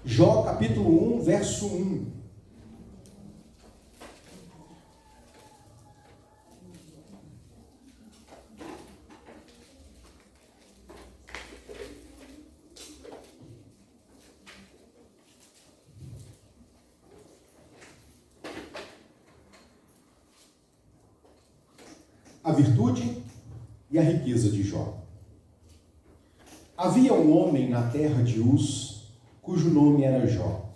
Jó capítulo 1, verso 1. A virtude e a riqueza de Jó. Havia um homem na terra de Uz, cujo nome era Jó,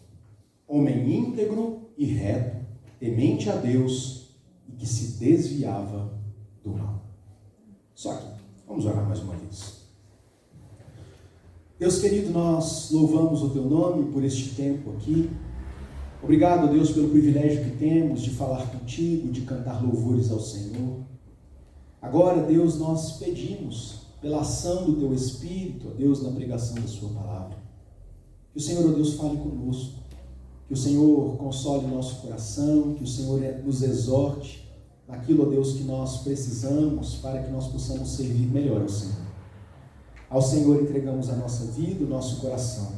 homem íntegro e reto, temente a Deus e que se desviava do mal. Só que, vamos orar mais uma vez. Deus querido, nós louvamos o Teu nome por este tempo aqui. Obrigado, Deus, pelo privilégio que temos de falar contigo, de cantar louvores ao Senhor. Agora, Deus, nós pedimos pela ação do Teu Espírito, ó Deus, na pregação da Sua palavra. Que o Senhor, ó Deus, fale conosco. Que o Senhor console o nosso coração, que o Senhor nos exorte naquilo, ó Deus, que nós precisamos para que nós possamos servir melhor ao Senhor. Ao Senhor entregamos a nossa vida, o nosso coração.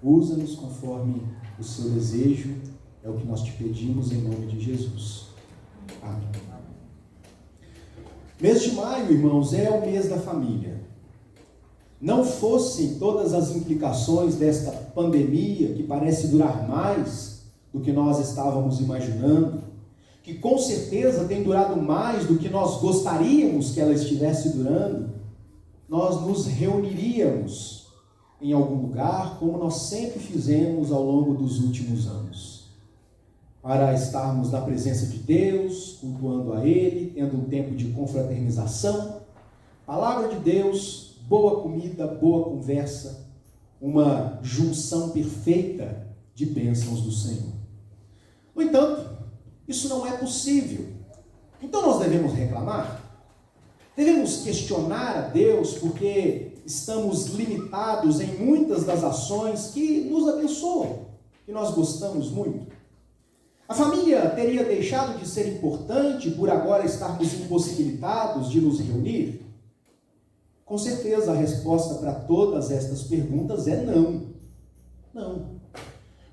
Usa-nos conforme o Seu desejo, é o que nós te pedimos em nome de Jesus. Amém. Mês de maio, irmãos, é o mês da família. Não fossem todas as implicações desta pandemia, que parece durar mais do que nós estávamos imaginando, que com certeza tem durado mais do que nós gostaríamos que ela estivesse durando, nós nos reuniríamos em algum lugar, como nós sempre fizemos ao longo dos últimos anos, para estarmos na presença de Deus, cultuando a Ele, tendo um tempo de confraternização, palavra de Deus, boa comida, boa conversa, uma junção perfeita de bênçãos do Senhor. No entanto, isso não é possível. Então nós devemos reclamar? Devemos questionar a Deus porque estamos limitados em muitas das ações que nos abençoam, que nós gostamos muito? A família teria deixado de ser importante por agora estarmos impossibilitados de nos reunir? Com certeza a resposta para todas estas perguntas é não. Não.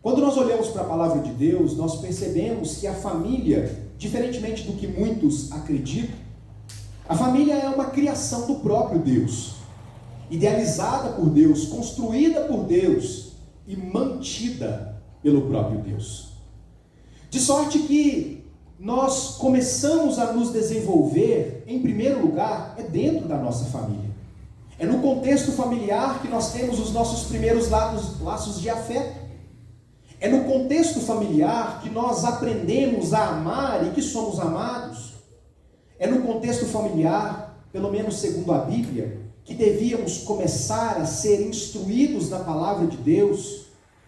Quando nós olhamos para a palavra de Deus, nós percebemos que a família, diferentemente do que muitos acreditam, a família é uma criação do próprio Deus, idealizada por Deus, construída por Deus e mantida pelo próprio Deus. De sorte que nós começamos a nos desenvolver, em primeiro lugar, é dentro da nossa família. É no contexto familiar que nós temos os nossos primeiros laços de afeto. É no contexto familiar que nós aprendemos a amar e que somos amados. É no contexto familiar, pelo menos segundo a Bíblia, que devíamos começar a ser instruídos na palavra de Deus,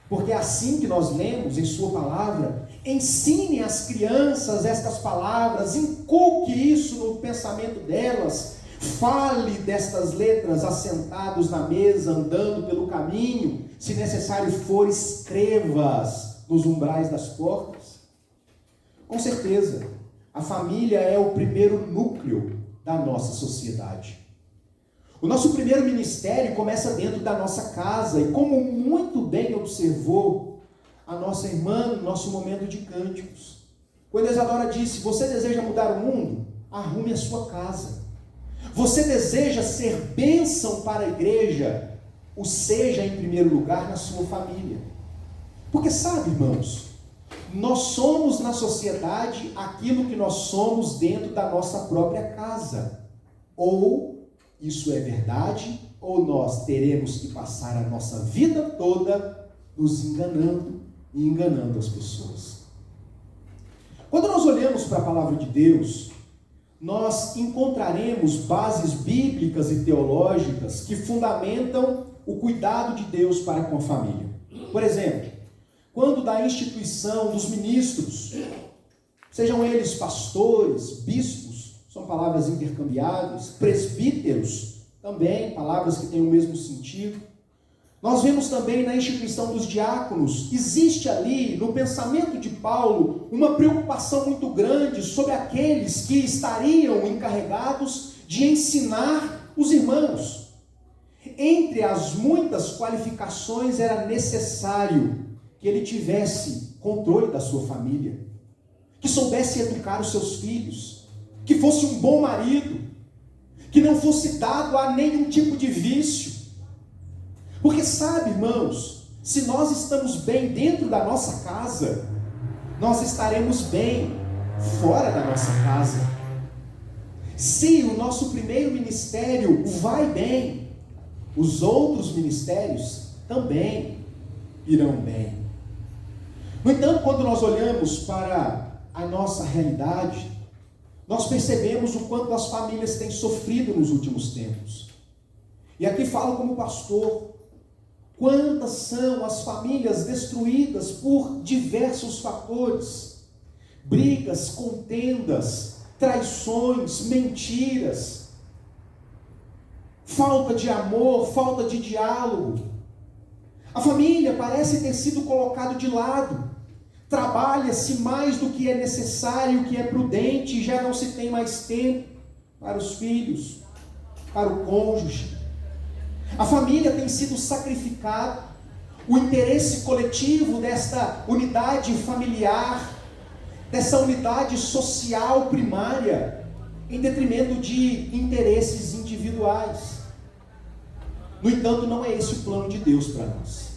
porque é assim que nós lemos em Sua palavra. Ensine às crianças estas palavras, inculque isso no pensamento delas, fale destas letras assentados na mesa, andando pelo caminho, se necessário for, escreva-as nos umbrais das portas. Com certeza, a família é o primeiro núcleo da nossa sociedade. O nosso primeiro ministério começa dentro da nossa casa, e como muito bem observou a nossa irmã no nosso momento de cânticos, quando a Isadora disse: você deseja mudar o mundo? Arrume a sua casa. Você deseja ser bênção para a igreja? O seja em primeiro lugar na sua família. Porque sabe, irmãos, nós somos na sociedade aquilo que nós somos dentro da nossa própria casa. Ou isso é verdade, ou nós teremos que passar a nossa vida toda nos enganando e enganando as pessoas. Quando nós olhamos para a palavra de Deus, nós encontraremos bases bíblicas e teológicas que fundamentam o cuidado de Deus para com a família. Por exemplo, quando da instituição dos ministros, sejam eles pastores, bispos, são palavras intercambiáveis, presbíteros, também palavras que têm o mesmo sentido. Nós vemos também na instituição dos diáconos, existe ali, no pensamento de Paulo, uma preocupação muito grande sobre aqueles que estariam encarregados de ensinar os irmãos. entre as muitas qualificações era necessário que ele tivesse controle da sua família, que soubesse educar os seus filhos, que fosse um bom marido, que não fosse dado a nenhum tipo de vício. Porque sabe, irmãos, se nós estamos bem dentro da nossa casa, nós estaremos bem fora da nossa casa. Se o nosso primeiro ministério vai bem, os outros ministérios também irão bem. No entanto, quando nós olhamos para a nossa realidade, nós percebemos o quanto as famílias têm sofrido nos últimos tempos. E aqui falo como pastor, quantas são as famílias destruídas por diversos fatores: brigas, contendas, traições, mentiras, falta de amor, falta de diálogo. A família parece ter sido colocada de lado. Trabalha-se mais do que é necessário, o que é prudente, e já não se tem mais tempo para os filhos, para o cônjuge. A família tem sido sacrificada, o interesse coletivo desta unidade familiar, dessa unidade social primária, em detrimento de interesses individuais. No entanto, não é esse o plano de Deus para nós.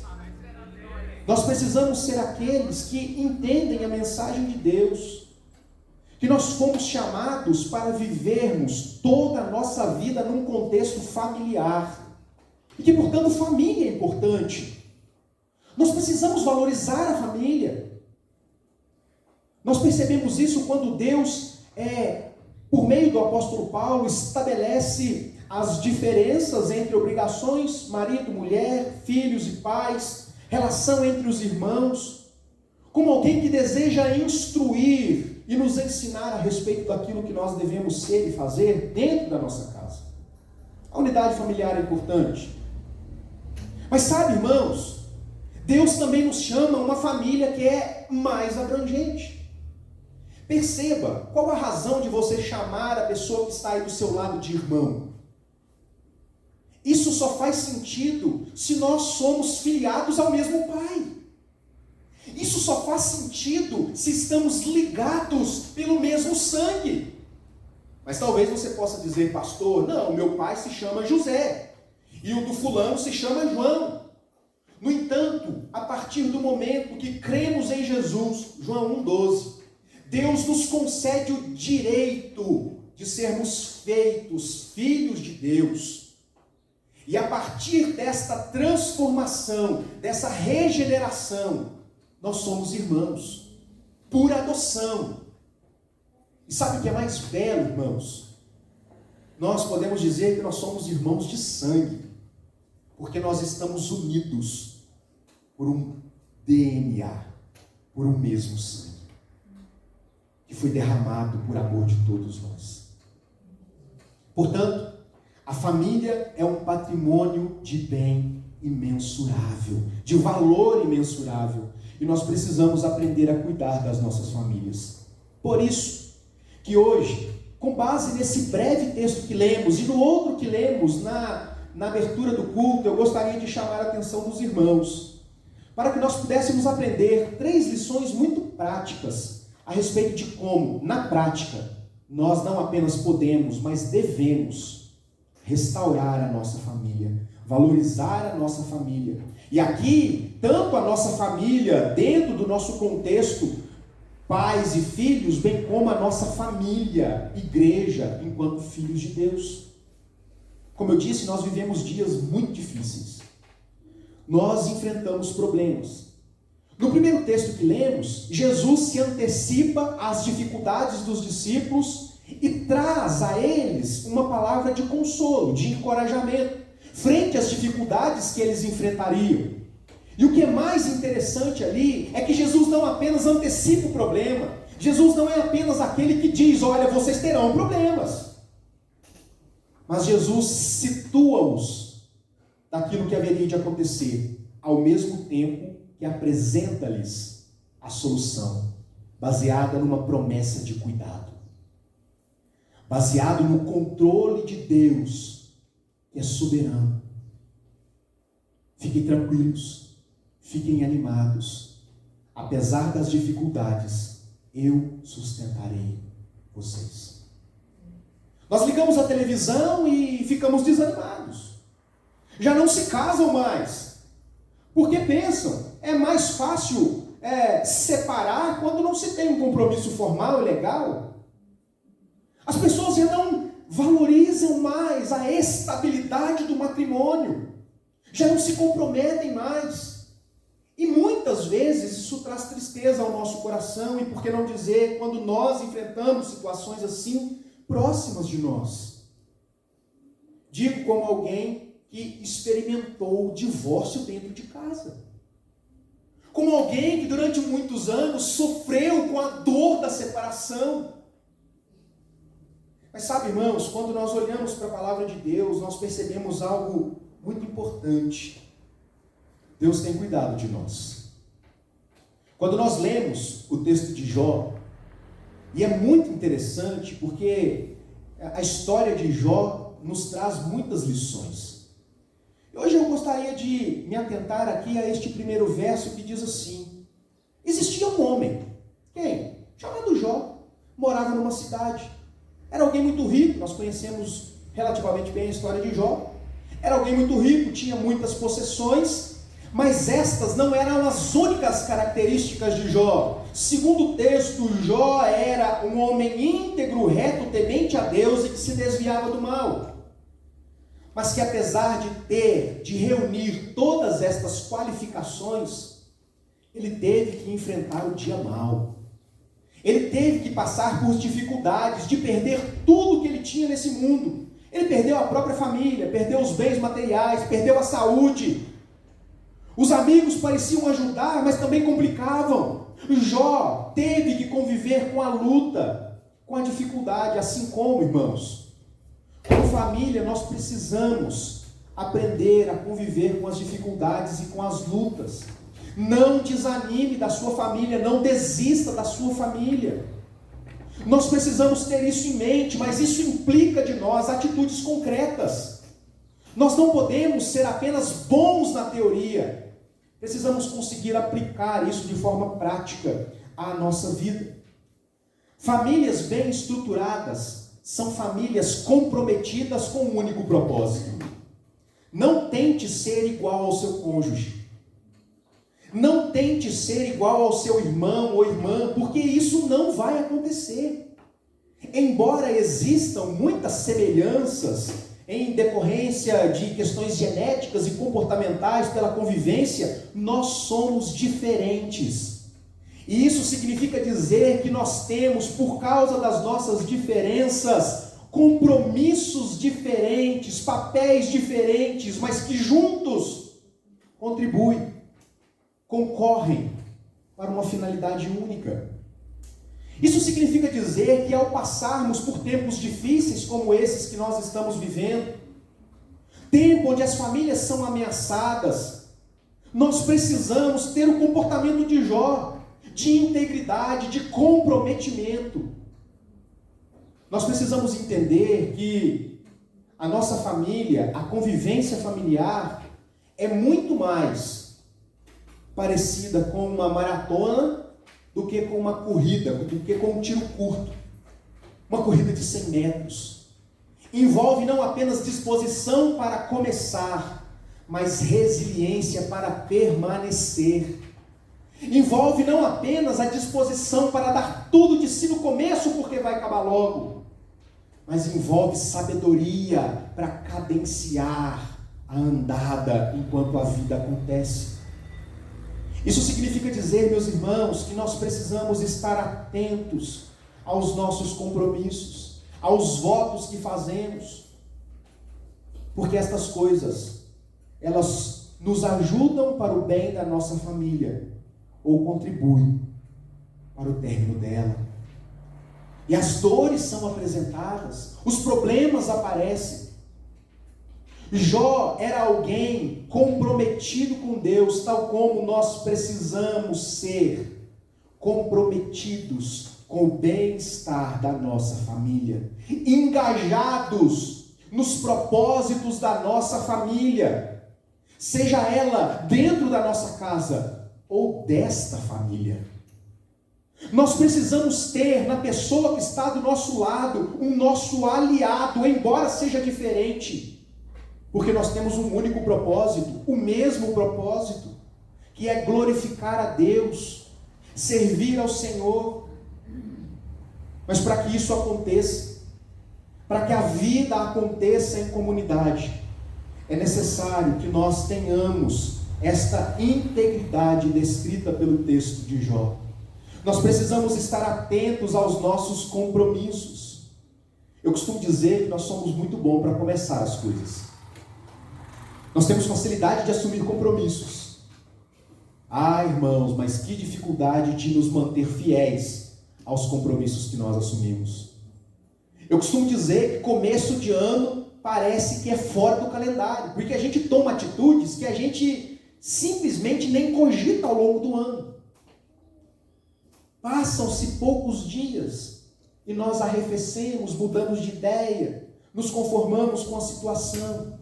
Nós precisamos ser aqueles que entendem a mensagem de Deus, que nós fomos chamados para vivermos toda a nossa vida num contexto familiar, e que, portanto, família é importante. Nós precisamos valorizar a família. Nós percebemos isso quando Deus, por meio do apóstolo Paulo, estabelece as diferenças entre obrigações, marido, mulher, filhos e pais, relação entre os irmãos, como alguém que deseja instruir e nos ensinar a respeito daquilo que nós devemos ser e fazer dentro da nossa casa. A unidade familiar é importante. Mas sabe, irmãos, Deus também nos chama a uma família que é mais abrangente. Perceba, qual a razão de você chamar a pessoa que está aí do seu lado de irmão? Isso só faz sentido se nós somos filiados ao mesmo Pai. Isso só faz sentido se estamos ligados pelo mesmo sangue. Mas talvez você possa dizer: pastor, não, meu pai se chama José, e o do fulano se chama João. No entanto, a partir do momento que cremos em Jesus, João 1,12, Deus nos concede o direito de sermos feitos filhos de Deus. E a partir desta transformação, dessa regeneração, nós somos irmãos, por adoção. E sabe o que é mais belo, irmãos? Nós podemos dizer que nós somos irmãos de sangue, porque nós estamos unidos por um DNA, por um mesmo sangue, que foi derramado por amor de todos nós. Portanto, a família é um patrimônio de bem imensurável, de valor imensurável, e nós precisamos aprender a cuidar das nossas famílias. Por isso que hoje, com base nesse breve texto que lemos e no outro que lemos na abertura do culto, eu gostaria de chamar a atenção dos irmãos, para que nós pudéssemos aprender 3 lições muito práticas a respeito de como, na prática, nós não apenas podemos, mas devemos restaurar a nossa família, valorizar a nossa família. E aqui, tanto a nossa família, dentro do nosso contexto, pais e filhos, bem como a nossa família, igreja, enquanto filhos de Deus. Como eu disse, nós vivemos dias muito difíceis. Nós enfrentamos problemas. No primeiro texto que lemos, Jesus se antecipa às dificuldades dos discípulos e traz a eles uma palavra de consolo, de encorajamento, frente às dificuldades que eles enfrentariam. E o que é mais interessante ali é que Jesus não apenas antecipa o problema, Jesus não é apenas aquele que diz: olha, vocês terão problemas, mas Jesus situa-os daquilo que haveria de acontecer, ao mesmo tempo que apresenta-lhes a solução, baseada numa promessa de cuidado, baseado no controle de Deus, que é soberano, Fiquem tranquilos, fiquem animados. Apesar das dificuldades, eu sustentarei vocês. Nós ligamos a televisão e ficamos desanimados. Já não se casam mais. Porque pensam, é mais fácil separar quando não se tem um compromisso formal e legal. As pessoas já não valorizam mais a estabilidade do matrimônio. Já não se comprometem mais. E muitas vezes isso traz tristeza ao nosso coração, e por que não dizer, quando nós enfrentamos situações assim, próximas de nós. Digo como alguém que experimentou o divórcio dentro de casa. Como alguém que durante muitos anos sofreu com a dor da separação. Mas sabe, irmãos, quando nós olhamos para a palavra de Deus, nós percebemos algo muito importante. Deus tem cuidado de nós. Quando nós lemos o texto de Jó, e é muito interessante porque a história de Jó nos traz muitas lições. Hoje eu gostaria de me atentar aqui a este primeiro verso que diz assim: existia um homem, quem? Chamado Jó, morava numa cidade. Era alguém muito rico, nós conhecemos relativamente bem a história de Jó. Era alguém muito rico, tinha muitas possessões, mas estas não eram as únicas características de Jó. Segundo o texto, Jó era um homem íntegro, reto, temente a Deus e que se desviava do mal. Mas que apesar de reunir todas estas qualificações, ele teve que enfrentar o dia mau. Ele teve que passar por dificuldades de perder tudo que ele tinha nesse mundo. Ele perdeu a própria família, perdeu os bens materiais, perdeu a saúde. Os amigos pareciam ajudar, mas também complicavam. Jó teve que conviver com a luta, com a dificuldade, assim como, irmãos, como família, nós precisamos aprender a conviver com as dificuldades e com as lutas. Não desanime da sua família, não desista da sua família. Nós precisamos ter isso em mente, mas isso implica de nós atitudes concretas. Nós não podemos ser apenas bons na teoria. Precisamos conseguir aplicar isso de forma prática à nossa vida. Famílias bem estruturadas são famílias comprometidas com um único propósito. Não tente ser igual ao seu cônjuge. Não tente ser igual ao seu irmão ou irmã, porque isso não vai acontecer. Embora existam muitas semelhanças em decorrência de questões genéticas e comportamentais pela convivência, nós somos diferentes. E isso significa dizer que nós temos, por causa das nossas diferenças, compromissos diferentes, papéis diferentes, mas que juntos contribuem, concorrem para uma finalidade única. Isso significa dizer que ao passarmos por tempos difíceis como esses que nós estamos vivendo, tempo onde as famílias são ameaçadas, nós precisamos ter o comportamento de Jó, de integridade, de comprometimento. Nós precisamos entender que a nossa família, a convivência familiar, é muito mais parecida com uma maratona do que com uma corrida, do que com um tiro curto. Uma corrida de 100 metros. Envolve não apenas disposição para começar, mas resiliência para permanecer. Envolve não apenas a disposição para dar tudo de si no começo, porque vai acabar logo, mas envolve sabedoria para cadenciar a andada enquanto a vida acontece. Isso significa dizer, meus irmãos, que nós precisamos estar atentos aos nossos compromissos, aos votos que fazemos, porque estas coisas, elas nos ajudam para o bem da nossa família, ou contribuem para o término dela. E as dores são apresentadas, os problemas aparecem. Jó era alguém comprometido com Deus, tal como nós precisamos ser comprometidos com o bem-estar da nossa família, engajados nos propósitos da nossa família, seja ela dentro da nossa casa ou desta família. Nós precisamos ter na pessoa que está do nosso lado um nosso aliado, embora seja diferente, porque nós temos um único propósito, o mesmo propósito, que é glorificar a Deus, servir ao Senhor. Mas para que isso aconteça, para que a vida aconteça em comunidade, é necessário que nós tenhamos esta integridade descrita pelo texto de Jó. Nós precisamos estar atentos aos nossos compromissos. Eu costumo dizer que nós somos muito bons para começar as coisas. Nós temos facilidade de assumir compromissos. Irmãos, mas que dificuldade de nos manter fiéis aos compromissos que nós assumimos. Eu costumo dizer que começo de ano parece que é fora do calendário, porque a gente toma atitudes que a gente simplesmente nem cogita ao longo do ano. Passam-se poucos dias e nós arrefecemos, mudamos de ideia, nos conformamos com a situação.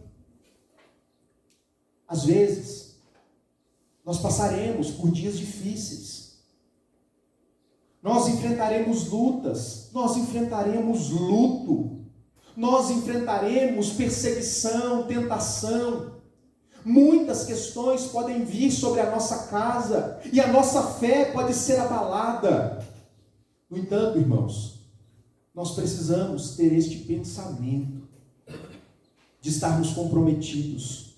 Às vezes, nós passaremos por dias difíceis. Nós enfrentaremos lutas, nós enfrentaremos luto, nós enfrentaremos perseguição, tentação. Muitas questões podem vir sobre a nossa casa e a nossa fé pode ser abalada. No entanto, irmãos, nós precisamos ter este pensamento de estarmos comprometidos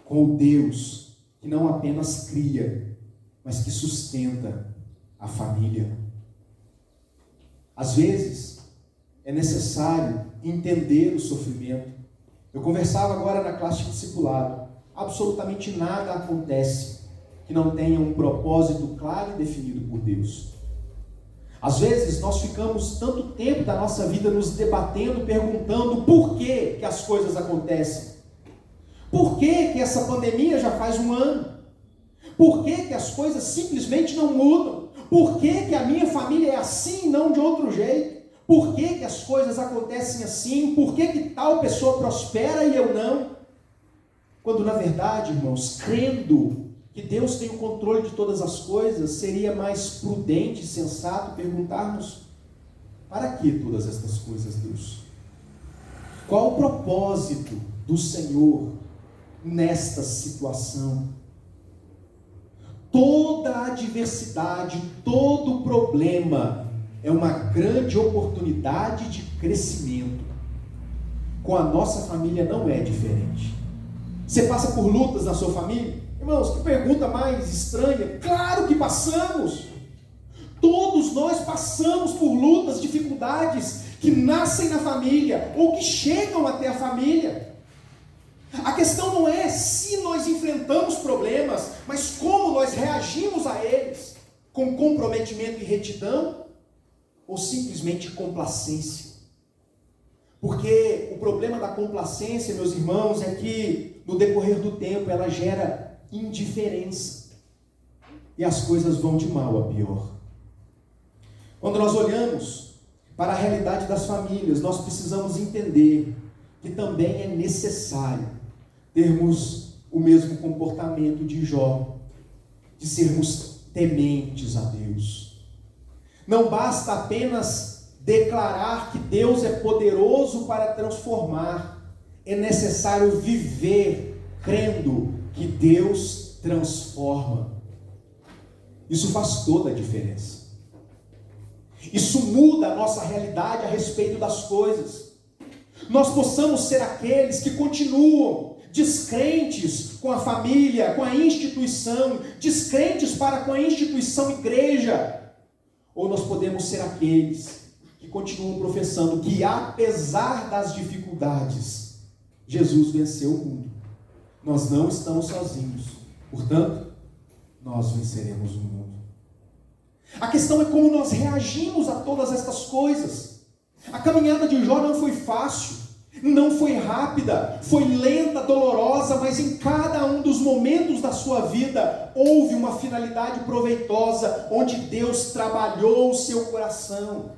com o Deus que não apenas cria, mas que sustenta a família. Às vezes, é necessário entender o sofrimento. Eu conversava agora na classe de discipulado. Absolutamente nada acontece que não tenha um propósito claro e definido por Deus. Às vezes nós ficamos tanto tempo da nossa vida nos debatendo, perguntando por que as coisas acontecem. Por que essa pandemia já faz um ano? Por que as coisas simplesmente não mudam? Por que a minha família é assim e não de outro jeito? Por que as coisas acontecem assim? Por que tal pessoa prospera e eu não? Quando na verdade, irmãos, crendo que Deus tem o controle de todas as coisas, seria mais prudente e sensato perguntarmos: para que todas estas coisas, Deus? Qual o propósito do Senhor nesta situação? Toda adversidade, todo problema é uma grande oportunidade de crescimento. Com a nossa família não é diferente. Você passa por lutas na sua família? Irmãos, que pergunta mais estranha. Claro que passamos. Todos nós passamos por lutas, dificuldades que nascem na família ou que chegam até a família. A questão não é se nós enfrentamos problemas, mas como nós reagimos a eles, com comprometimento e retidão ou simplesmente complacência. Porque o problema da complacência, meus irmãos, é que no decorrer do tempo ela gera indiferença e as coisas vão de mal a pior. Quando nós olhamos para a realidade das famílias, nós precisamos entender que também é necessário termos o mesmo comportamento de Jó, de sermos tementes a Deus. Não basta apenas declarar que Deus é poderoso para transformar, é necessário viver crendo que Deus transforma. Isso faz toda a diferença. Isso muda a nossa realidade a respeito das coisas. Nós possamos ser aqueles que continuam descrentes com a família, com a instituição, descrentes para com a instituição igreja, ou nós podemos ser aqueles que continuam professando que apesar das dificuldades, Jesus venceu o mundo. Nós não estamos sozinhos, portanto, nós venceremos o mundo. A questão é como nós reagimos a todas estas coisas. A caminhada de Jó não foi fácil, não foi rápida, foi lenta, dolorosa, mas em cada um dos momentos da sua vida houve uma finalidade proveitosa, onde Deus trabalhou o seu coração.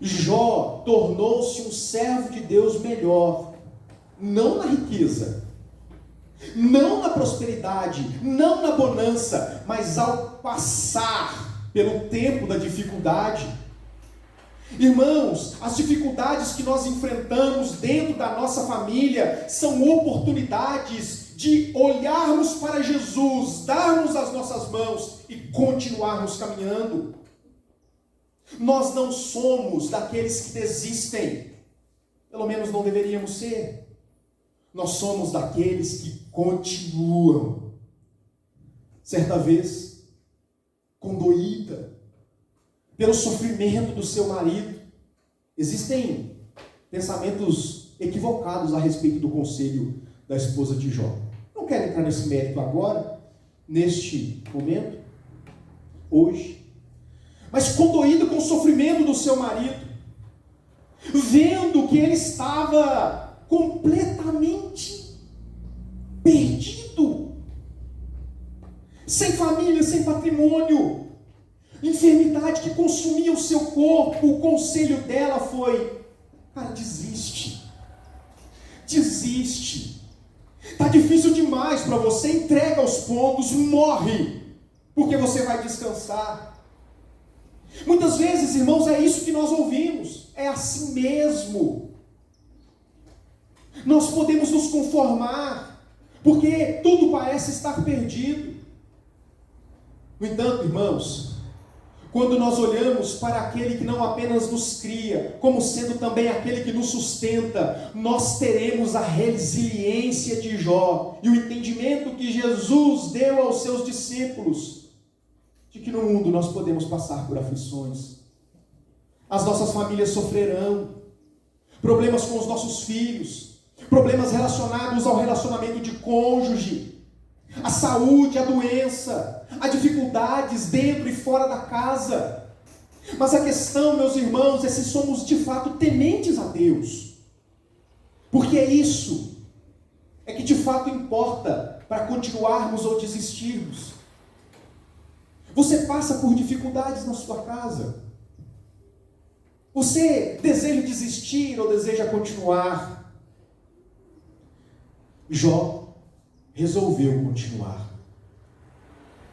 Jó tornou-se um servo de Deus melhor, não na riqueza, Não na prosperidade, não na bonança, mas ao passar pelo tempo da dificuldade. Irmãos, as dificuldades que nós enfrentamos dentro da nossa família são oportunidades de olharmos para Jesus, darmos as nossas mãos e continuarmos caminhando. Nós não somos daqueles que desistem, pelo menos não deveríamos ser. Nós somos daqueles que continuam. Certa vez, condoída pelo sofrimento do seu marido, existem pensamentos equivocados a respeito do conselho da esposa de Jó. Não quero entrar nesse mérito agora, neste momento, hoje, mas condoído com o sofrimento do seu marido, vendo que ele estava completamente perdido, sem família, sem patrimônio, enfermidade que consumia o seu corpo. O conselho dela foi: cara, desiste, está difícil demais para você, entrega os pontos, morre, porque você vai descansar. Muitas vezes, irmãos, é isso que nós ouvimos, é assim mesmo. Nós podemos nos conformar, porque tudo parece estar perdido. No entanto, irmãos, quando nós olhamos para aquele que não apenas nos cria, como sendo também aquele que nos sustenta, nós teremos a resiliência de Jó e o entendimento que Jesus deu aos seus discípulos, de que no mundo nós podemos passar por aflições. As nossas famílias sofrerão, problemas com os nossos filhos, problemas relacionados ao relacionamento de cônjuge, a saúde, a doença, a dificuldades dentro e fora da casa. Mas a questão, meus irmãos, é se somos de fato tementes a Deus. Porque isso é que de fato importa para continuarmos ou desistirmos. Você passa por dificuldades na sua casa. Você deseja desistir ou deseja continuar? Jó resolveu continuar.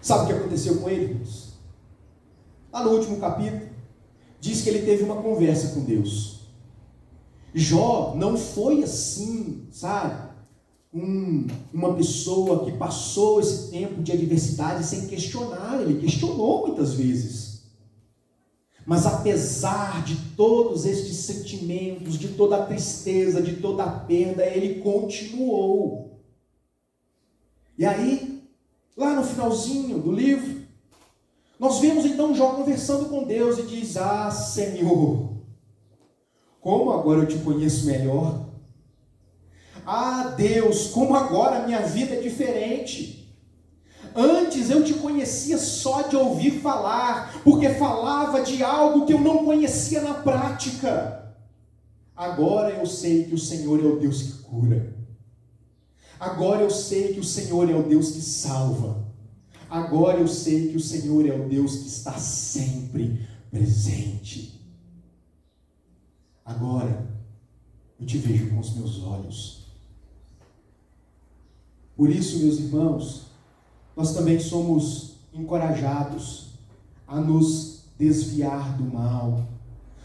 Sabe o que aconteceu com ele, irmãos? Lá no último capítulo, diz que ele teve uma conversa com Deus. Jó não foi assim, sabe? Uma pessoa que passou esse tempo de adversidade sem questionar. Ele questionou muitas vezes. Mas apesar de todos estes sentimentos, de toda a tristeza, de toda a perda, ele continuou. E aí, lá no finalzinho do livro, nós vemos então Jó conversando com Deus e diz: ah, Senhor, como agora eu te conheço melhor. Ah, Deus, como agora a minha vida é diferente. Antes eu te conhecia só de ouvir falar, porque falava de algo que eu não conhecia na prática. Agora eu sei que o Senhor é o Deus que cura. Agora eu sei que o Senhor é o Deus que salva. Agora eu sei que o Senhor é o Deus que está sempre presente. Agora eu te vejo com os meus olhos. Por isso, meus irmãos, nós também somos encorajados a nos desviar do mal,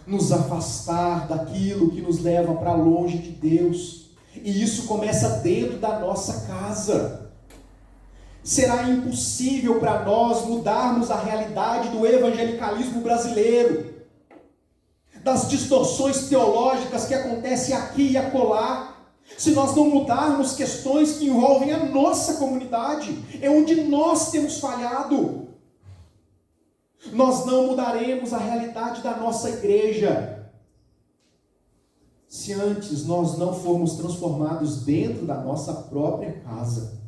nos afastar daquilo que nos leva para longe de Deus. E isso começa dentro da nossa casa. Será impossível para nós mudarmos a realidade do evangelicalismo brasileiro, das distorções teológicas que acontecem aqui e acolá, se nós não mudarmos questões que envolvem a nossa comunidade. É onde nós temos falhado. Nós não mudaremos a realidade da nossa igreja se antes nós não formos transformados dentro da nossa própria casa.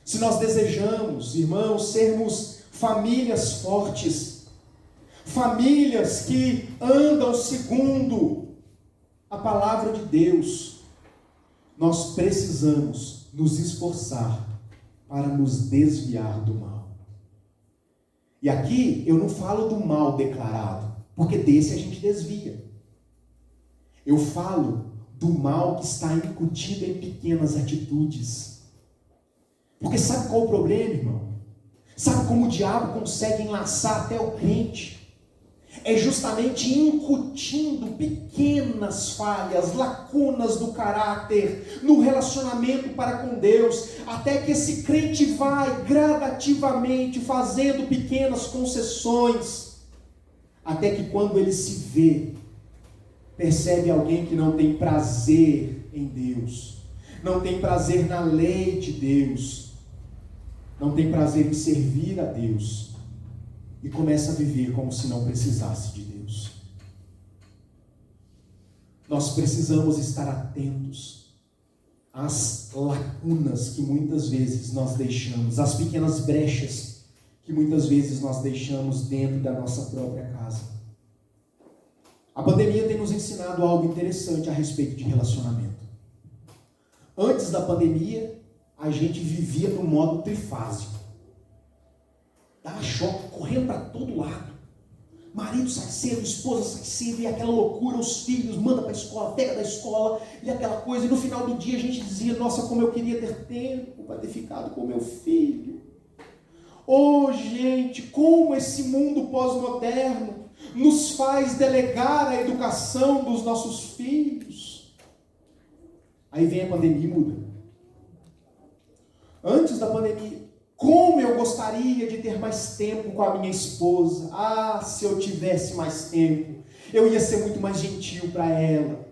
Se nós desejamos, irmãos, sermos famílias fortes, famílias que andam segundo a palavra de Deus, nós precisamos nos esforçar para nos desviar do mal. E aqui eu não falo do mal declarado, porque desse a gente desvia. Eu falo do mal que está incutido em pequenas atitudes. Porque sabe qual é o problema, irmão? Sabe como o diabo consegue enlaçar até o crente? É justamente incutindo pequenas falhas, lacunas do caráter, no relacionamento para com Deus, até que esse crente vai gradativamente fazendo pequenas concessões, até que quando ele se vê, percebe alguém que não tem prazer em Deus, não tem prazer na lei de Deus, não tem prazer em servir a Deus, e começa a viver como se não precisasse de Deus. Nós precisamos estar atentos às lacunas que muitas vezes nós deixamos, às pequenas brechas que muitas vezes nós deixamos dentro da nossa própria casa. A pandemia tem nos ensinado algo interessante a respeito de relacionamento. Antes da pandemia, a gente vivia no modo trifásico. Dava choque, correndo para todo lado. Marido sai cedo, esposa sai cedo, e aquela loucura, os filhos, manda para a escola, pega da escola, e aquela coisa. E no final do dia a gente dizia, nossa, como eu queria ter tempo para ter ficado com meu filho. Oh, gente, como esse mundo pós-moderno nos faz delegar a educação dos nossos filhos. Aí vem a pandemia e muda. Antes da pandemia, como eu gostaria de ter mais tempo com a minha esposa. Ah, se eu tivesse mais tempo, eu ia ser muito mais gentil para ela.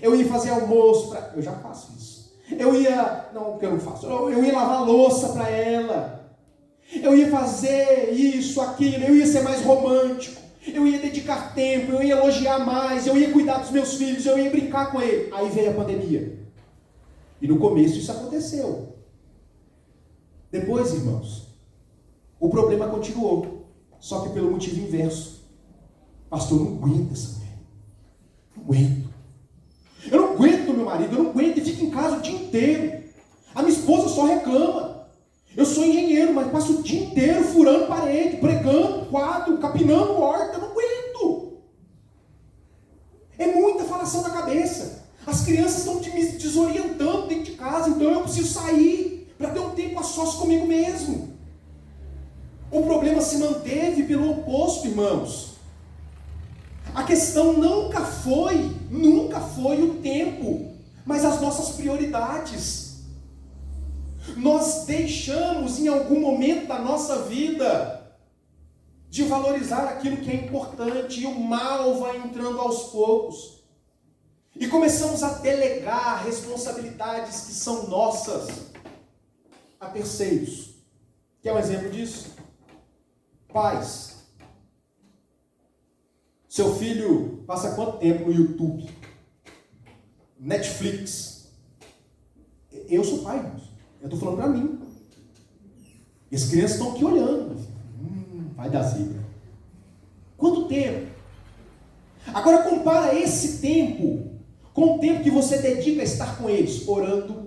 Eu ia fazer almoço para... Eu já faço isso. Não, porque eu não faço. Eu ia lavar louça para ela. Eu ia fazer isso, aquilo. Eu ia ser mais romântico. Eu ia dedicar tempo. Eu ia elogiar mais. Eu ia cuidar dos meus filhos. Eu ia brincar com ele. Aí veio a pandemia. E no começo isso aconteceu. Depois, irmãos, o problema continuou, só que pelo motivo inverso. Pastor, eu não aguento essa mulher. Não aguento. Eu não aguento meu marido, eu não aguento, ele fica em casa o dia inteiro. A minha esposa só reclama. Eu sou engenheiro, mas passo o dia inteiro furando parede, pregando quadro, capinando horta, eu não aguento. É muita falação na cabeça. As crianças estão me desorientando dentro de casa, então eu preciso sair para ter um tempo a sós comigo mesmo. O problema se manteve pelo oposto, irmãos. A questão nunca foi o tempo, mas as nossas prioridades. Nós deixamos em algum momento da nossa vida de valorizar aquilo que é importante, e o mal vai entrando aos poucos. E começamos a delegar responsabilidades que são nossas a terceiros. Quer um exemplo disso? Pais. Seu filho passa quanto tempo no YouTube? Netflix? Eu sou pai, irmãos. Eu estou falando para mim. E as crianças estão aqui olhando. Vai dar zica. Quanto tempo? Agora compara esse tempo com o tempo que você dedica a estar com eles, orando,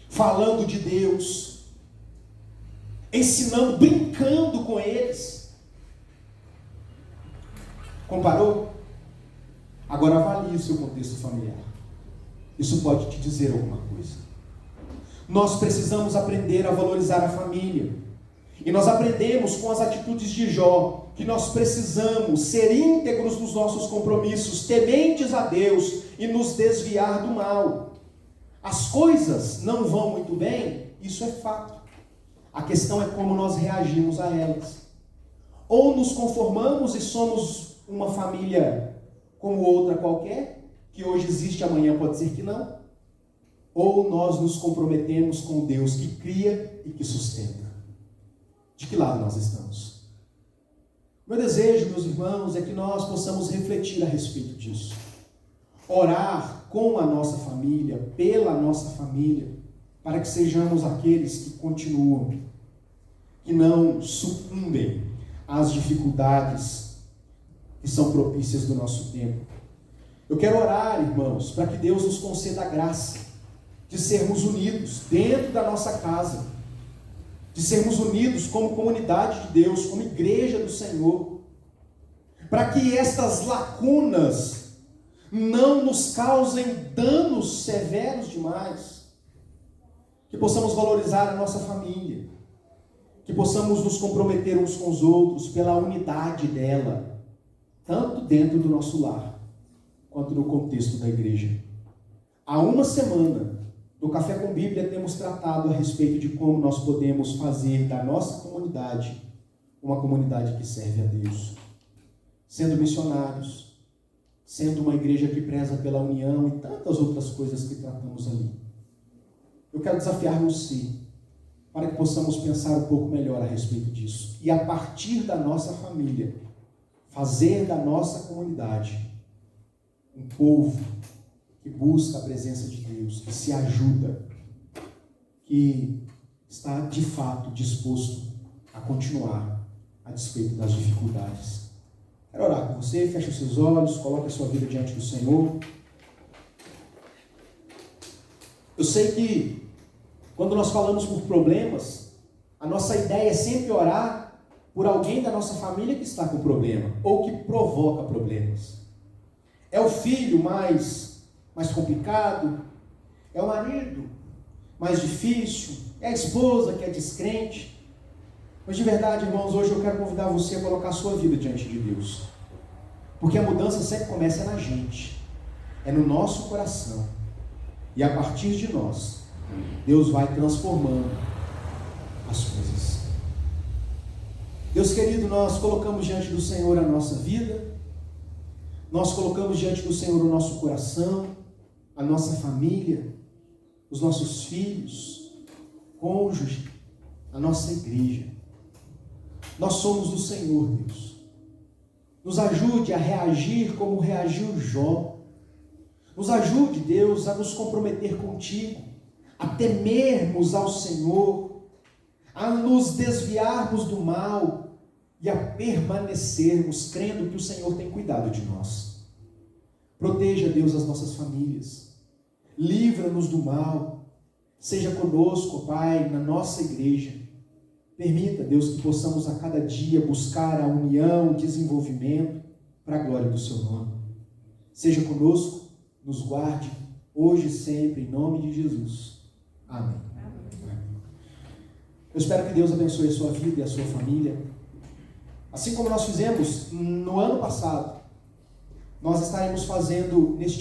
falando de Deus, ensinando, brincando com eles. Comparou? Agora avalie o seu contexto familiar. Isso pode te dizer alguma coisa. Nós precisamos aprender a valorizar a família. E nós aprendemos com as atitudes de Jó que nós precisamos ser íntegros nos nossos compromissos, tementes a Deus e nos desviar do mal. As coisas não vão muito bem, isso é fato. A questão é como nós reagimos a elas. Ou nos conformamos e somos uma família como outra qualquer, que hoje existe, amanhã pode ser que não. Ou nós nos comprometemos com Deus que cria e que sustenta. De que lado nós estamos? Meu desejo, meus irmãos, é que nós possamos refletir a respeito disso. Orar com a nossa família, pela nossa família, para que sejamos aqueles que continuam, que não sucumbem às dificuldades que são propícias do nosso tempo. Eu quero orar, irmãos, para que Deus nos conceda a graça de sermos unidos dentro da nossa casa, de sermos unidos como comunidade de Deus, como igreja do Senhor, para que estas lacunas não nos causem danos severos demais, que possamos valorizar a nossa família, que possamos nos comprometer uns com os outros pela unidade dela, tanto dentro do nosso lar, quanto no contexto da igreja. Há uma semana, no Café com Bíblia, temos tratado a respeito de como nós podemos fazer da nossa comunidade uma comunidade que serve a Deus, sendo missionários, sendo uma igreja que preza pela união e tantas outras coisas que tratamos ali. Eu quero desafiar você para que possamos pensar um pouco melhor a respeito disso e, a partir da nossa família, fazer da nossa comunidade um povo que busca a presença de Deus, que se ajuda, que está de fato disposto a continuar a despeito das dificuldades. Quero orar com você, feche os seus olhos, coloque a sua vida diante do Senhor. Eu sei que quando nós falamos por problemas, a nossa ideia é sempre orar por alguém da nossa família que está com problema, ou que provoca problemas. É o filho mais complicado, é o marido mais difícil, é a esposa que é descrente. Mas de verdade, irmãos, hoje eu quero convidar você a colocar a sua vida diante de Deus. Porque a mudança sempre começa na gente, é no nosso coração. E a partir de nós, Deus vai transformando as coisas. Deus querido, nós colocamos diante do Senhor a nossa vida, nós colocamos diante do Senhor o nosso coração, a nossa família, os nossos filhos, cônjuge, a nossa igreja. Nós somos do Senhor, Deus. Nos ajude a reagir como reagiu Jó. Nos ajude, Deus, a nos comprometer contigo, a temermos ao Senhor, a nos desviarmos do mal e a permanecermos crendo que o Senhor tem cuidado de nós. Proteja, Deus, as nossas famílias. Livra-nos do mal. Seja conosco, Pai, na nossa igreja. Permita, Deus, que possamos a cada dia buscar a união, o desenvolvimento para a glória do seu nome. Seja conosco, nos guarde, hoje e sempre, em nome de Jesus. Amém. Amém. Eu espero que Deus abençoe a sua vida e a sua família. Assim como nós fizemos no ano passado, nós estaremos fazendo neste